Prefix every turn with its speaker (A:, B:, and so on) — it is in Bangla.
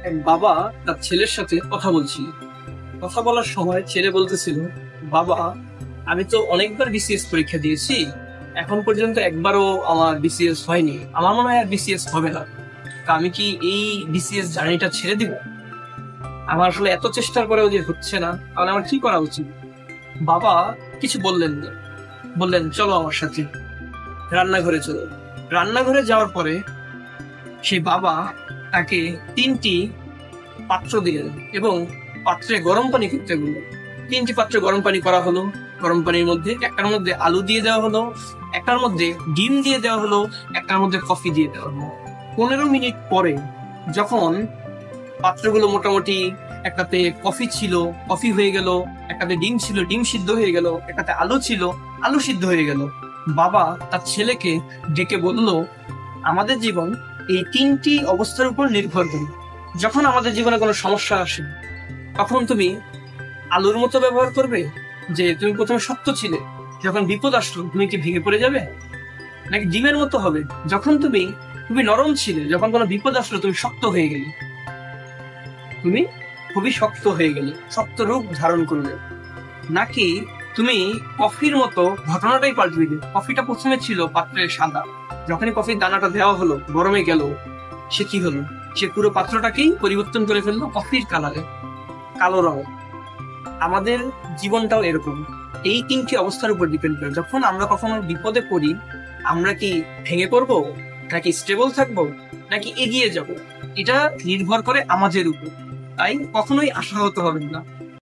A: এক বাবা তার ছেলের সাথে কথা বলছিল। কথা বলার সময় ছেলে বলতেছিল, বাবা, আমি তো অনেকবার বিসিএস পরীক্ষা দিয়েছি, এখন পর্যন্ত একবারও আমার বিসিএস হয়নি, আমার মনে হয় আর বিসিএস হবে না। তা আমি কি এই বিসিএস জার্নিটা ছেড়ে দিব? আমার আসলে এত চেষ্টার পরেও যে হচ্ছে না, তাহলে আমার কি করা উচিত? বাবা কিছু বললেন না, বললেন, চলো আমার সাথে রান্নাঘরে চলো। রান্নাঘরে যাওয়ার পরে সেই বাবা তাকে 3টি পাত্র দিলেন এবং পাত্রে গরম পানি করতে বললেন। 3টি পাত্রে গরম পানি করা হলো। গরম পানির মধ্যে একটার মধ্যে আলু দিয়ে দেওয়া হলো, একটার মধ্যে ডিম দিয়ে দেওয়া হলো, একটার মধ্যে কফি দিয়ে দেওয়া হলো। 15 মিনিট পরে যখন পাত্রগুলো মোটামুটি, একটাতে কফি ছিল, কফি হয়ে গেল, একটাতে ডিম ছিল, ডিম সিদ্ধ হয়ে গেল, একটাতে আলু ছিল, আলু সিদ্ধ হয়ে গেল, বাবা তার ছেলেকে ডেকে বলল, আমাদের জীবন এই 3টি অবস্থার উপর নির্ভর করে। যখন আমাদের জীবনে কোনো সমস্যা আসে, তখন তুমি আলুর মতো ব্যবহার করবে, যে তুমি প্রথমে শক্ত ছিলে, যখন বিপদ আসলো তুমি কি ভেঙে পড়ে যাবে? নাকি ডিমের মতো হবে, যখন তুমি খুবই নরম ছিলে, যখন কোনো বিপদ আসলো তুমি শক্ত হয়ে গেলে, তুমি খুবই শক্ত হয়ে গেলে, শক্ত রূপ ধারণ করলে? নাকি তুমি কফির মতো ঘটনাটাই পাল্টে দিবে? কফিটা প্রথমে ছিল পাত্রে সাদা, যখনই কফির দানাটা দেওয়া হলো, গরমে গেল, সে কি হলো? সে পুরো পাত্রটাকেই পরিবর্তন করে ফেললো কফির কালারে, কালো রঙ। আমাদের জীবনটাও এরকম, এই 3টি অবস্থার উপর ডিপেন্ড করে। যখন আমরা কখনো বিপদে পড়ি, আমরা কি ভেঙে পড়বো, নাকি স্টেবল থাকবো, নাকি এগিয়ে যাব, এটা নির্ভর করে আমাদের উপর। তাই কখনোই আশাহত হবেন না।